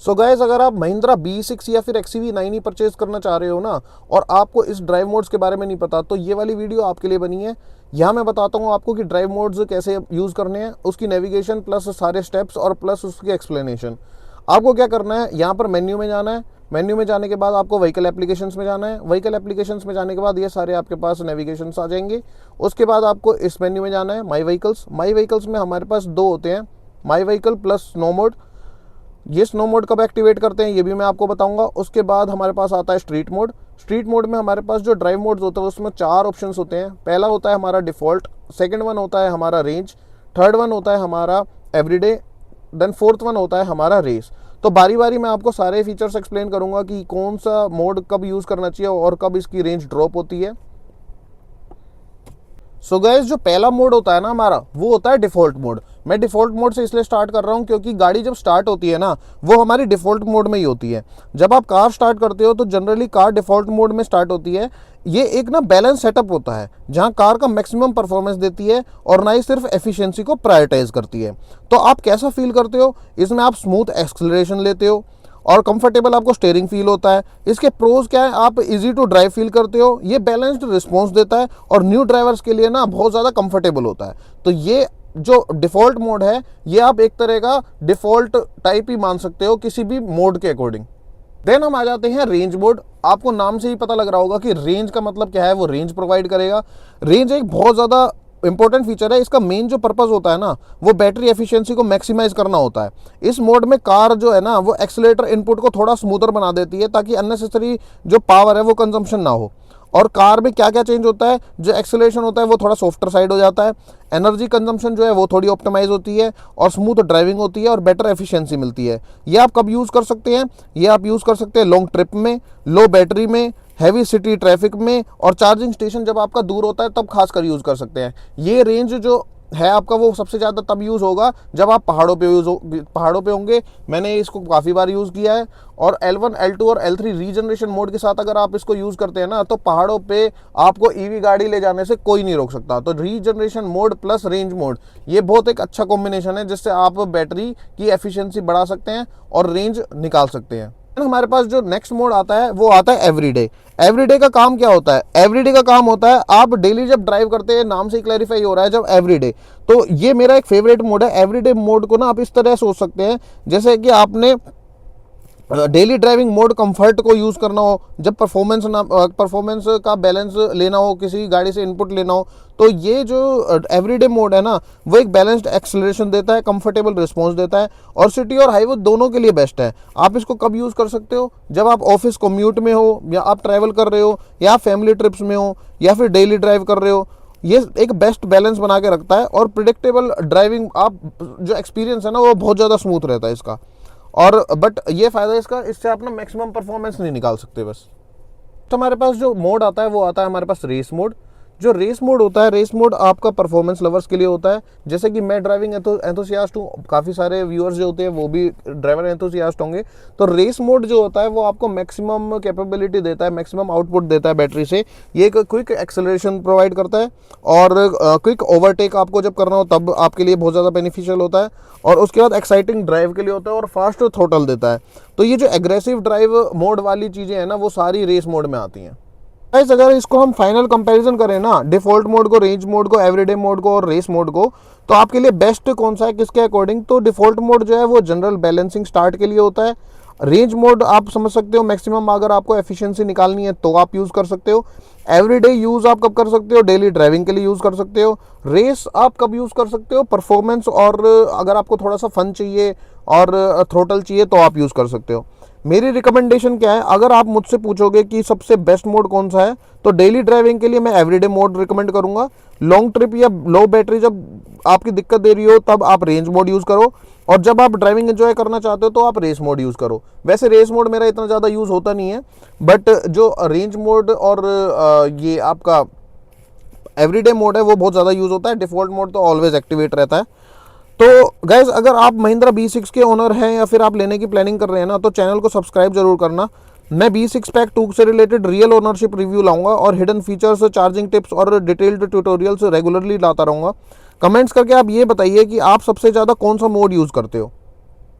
So guys, अगर आप Mahindra B6 या फिर XUV9 ही परचेज करना चाह रहे हो ना, और आपको इस ड्राइव मोड्स के बारे में नहीं पता, तो ये वाली वीडियो आपके लिए बनी है। यहाँ मैं बताता हूँ आपको कि ड्राइव मोड्स कैसे यूज़ करने हैं, उसकी नेविगेशन प्लस सारे स्टेप्स और प्लस उसकी एक्सप्लेनेशन। आपको क्या करना है, यहाँ पर मेन्यू में जाना है। मेन्यू में जाने के बाद आपको व्हीकल एप्लीकेशंस में जाना है। व्हीकल एप्लीकेशंस में जाने के बाद ये सारे आपके पास नेविगेशंस आ जाएंगे। उसके बाद आपको इस मेन्यू में जाना है, माई व्हीकल्स। माई व्हीकल्स में हमारे पास दो होते हैं, my vehicle plus snow mode. ये स्नो मोड कब एक्टिवेट करते हैं ये भी मैं आपको बताऊंगा। उसके बाद हमारे पास आता है स्ट्रीट मोड। स्ट्रीट मोड में हमारे पास जो ड्राइव मोड्स होते हैं उसमें 4 ऑप्शंस होते हैं। पहला होता है हमारा डिफ़ॉल्ट, सेकंड वन होता है हमारा रेंज, थर्ड वन होता है हमारा एवरीडे, देन फोर्थ वन होता है हमारा रेस। तो बारी बारी मैं आपको सारे फीचर्स एक्सप्लेन करूंगा कि कौन सा मोड कब यूज़ करना चाहिए और कब इसकी रेंज ड्रॉप होती है। सो गाइस, जो पहला मोड होता है ना हमारा, वो होता है डिफ़ॉल्ट मोड। मैं डिफ़ॉल्ट मोड से इसलिए स्टार्ट कर रहा हूँ क्योंकि गाड़ी जब स्टार्ट होती है ना, वो हमारी डिफ़ॉल्ट मोड में ही होती है। जब आप कार स्टार्ट करते हो तो जनरली कार डिफ़ॉल्ट मोड में स्टार्ट होती है। ये एक ना बैलेंस सेटअप होता है जहाँ कार का मैक्सिमम परफॉर्मेंस देती है और ना ही सिर्फ एफिशिएंसी को प्रायोरिटाइज करती है। तो आप कैसा फील करते हो इसमें? आप स्मूथ एक्सेलरेशन लेते हो और कंफर्टेबल आपको स्टीयरिंग फील होता है। इसके प्रोज क्या है, आप इजी टू ड्राइव फील करते हो, ये बैलेंस्ड रिस्पॉन्स देता है और न्यू ड्राइवर्स के लिए ना बहुत ज़्यादा कंफर्टेबल होता है। तो ये जो डिफ़ॉल्ट मोड है, ये आप एक तरह का डिफ़ॉल्ट टाइप ही मान सकते हो किसी भी मोड के अकॉर्डिंग। देन हम आ जाते हैं रेंज मोड। आपको नाम से ही पता लग रहा होगा कि रेंज का मतलब क्या है, वो रेंज प्रोवाइड करेगा। रेंज एक बहुत ज़्यादा इंपॉर्टेंट फीचर है। इसका मेन जो पर्पस होता है ना, वो बैटरी एफिशिएंसी को मैक्सिमाइज करना होता है। इस मोड में कार जो है ना, वो एक्सीलरेटर इनपुट को थोड़ा स्मूथर बना देती है ताकि अननेसेसरी जो पावर है वो कंजम्पशन ना हो। और कार में क्या क्या चेंज होता है, जो एक्सेलरेशन होता है वो थोड़ा सॉफ्टर साइड हो जाता है, एनर्जी कंजम्पशन जो है वो थोड़ी ऑप्टिमाइज होती है और स्मूथ ड्राइविंग होती है और बेटर एफिशिएंसी मिलती है। ये आप कब यूज़ कर सकते हैं? ये आप यूज़ कर सकते हैं लॉन्ग ट्रिप में, लो बैटरी में, हैवी सिटी ट्रैफिक में, और चार्जिंग स्टेशन जब आपका दूर होता है तब खासकर यूज़ कर सकते हैं। ये रेंज जो है आपका, वो सबसे ज़्यादा तब यूज़ होगा जब आप पहाड़ों पे होंगे। मैंने इसको काफ़ी बार यूज़ किया है। और L1, L2 और L3 रीजनरेशन मोड के साथ अगर आप इसको यूज़ करते हैं ना, तो पहाड़ों पे आपको ईवी गाड़ी ले जाने से कोई नहीं रोक सकता। तो regeneration mode plus range mode, ये बहुत एक अच्छा कॉम्बिनेशन है जिससे आप बैटरी की एफिशिएंसी बढ़ा सकते हैं और रेंज निकाल सकते हैं। हमारे पास जो नेक्स्ट मोड आता है वो आता है एवरीडे। एवरीडे का काम क्या होता है? एवरीडे का काम होता है, आप डेली जब ड्राइव करते हैं, नाम से ही क्लैरिफाई हो रहा है जब एवरीडे, तो ये मेरा एक फेवरेट मोड है। एवरीडे मोड को ना आप इस तरह सोच सकते हैं जैसे कि आपने डेली ड्राइविंग मोड कंफर्ट को यूज़ करना हो, जब परफॉर्मेंस का बैलेंस लेना हो, किसी गाड़ी से इनपुट लेना हो, तो ये जो एवरीडे मोड है ना, वो एक बैलेंस्ड एक्सेलरेशन देता है, कंफर्टेबल रिस्पॉन्स देता है और सिटी और हाईवे दोनों के लिए बेस्ट है। आप इसको कब यूज़ कर सकते हो? जब आप ऑफिस कम्यूट में हो, या आप ट्रैवल कर रहे हो, या फैमिली ट्रिप्स में हो, या फिर डेली ड्राइव कर रहे हो। ये एक बेस्ट बैलेंस बना के रखता है और प्रिडिक्टेबल ड्राइविंग आप जो एक्सपीरियंस है ना, वो बहुत ज़्यादा स्मूथ रहता है इसका। और बट ये फ़ायदा इसका, इससे आप ना मैक्सिमम परफॉर्मेंस नहीं निकाल सकते बस। तो हमारे पास जो मोड आता है वो आता है हमारे पास रेस मोड। जो रेस मोड होता है, रेस मोड आपका परफॉर्मेंस लवर्स के लिए होता है। जैसे कि मैं ड्राइविंग एंथुसियास्ट हूँ, काफ़ी सारे व्यूअर्स जो होते हैं वो भी ड्राइवर एंथुसियास्ट होंगे। तो रेस मोड जो होता है वो आपको मैक्सिमम कैपेबिलिटी देता है, मैक्सिमम आउटपुट देता है बैटरी से। ये एक क्विक एक्सेलरेशन प्रोवाइड करता है और क्विक ओवरटेक आपको जब करना हो तब आपके लिए बहुत ज़्यादा बेनिफिशियल होता है। और उसके बाद एक्साइटिंग ड्राइव के लिए होता है और फास्ट थ्रोटल देता है। तो ये जो एग्रेसिव ड्राइव मोड वाली चीज़ें हैं ना, वो सारी रेस मोड में आती हैं। गाइस, अगर इसको हम फाइनल कंपैरिजन करें ना, डिफ़ॉल्ट मोड को, रेंज मोड को, एवरीडे मोड को और रेस मोड को, तो आपके लिए बेस्ट कौन सा है किसके अकॉर्डिंग? तो डिफ़ॉल्ट मोड जो है वो जनरल बैलेंसिंग स्टार्ट के लिए होता है। रेंज मोड आप समझ सकते हो, मैक्सिमम अगर आपको एफिशिएंसी निकालनी है तो आप यूज़ कर सकते हो। एवरीडे यूज़ आप कब कर सकते हो? डेली ड्राइविंग के लिए यूज़ कर सकते हो। रेस आप कब यूज़ कर सकते हो? परफॉर्मेंस, और अगर आपको थोड़ा सा फन चाहिए और थ्रोटल चाहिए तो आप यूज़ कर सकते हो। मेरी रिकमेंडेशन क्या है, अगर आप मुझसे पूछोगे कि सबसे बेस्ट मोड कौन सा है, तो डेली ड्राइविंग के लिए मैं एवरीडे मोड रिकमेंड करूंगा। लॉन्ग ट्रिप या लो बैटरी जब आपकी दिक्कत दे रही हो तब आप रेंज मोड यूज़ करो, और जब आप ड्राइविंग एंजॉय करना चाहते हो तो आप रेस मोड यूज़ करो। वैसे रेस मोड मेरा इतना ज़्यादा यूज़ होता नहीं है, बट जो रेंज मोड और ये आपका एवरीडे मोड है वो बहुत ज़्यादा यूज़ होता है। डिफ़ॉल्ट मोड तो ऑलवेज एक्टिवेट रहता है। तो गाइज, अगर आप महिंद्रा B6 के ओनर हैं या फिर आप लेने की प्लानिंग कर रहे हैं ना, तो चैनल को सब्सक्राइब जरूर करना। मैं B6 पैक 2 से रिलेटेड रियल ओनरशिप रिव्यू लाऊंगा और हिडन फीचर्स, चार्जिंग टिप्स और डिटेल्ड ट्यूटोरियल्स रेगुलरली लाता रहूँगा। कमेंट्स करके आप ये बताइए कि आप सबसे ज़्यादा कौन सा मोड यूज़ करते हो।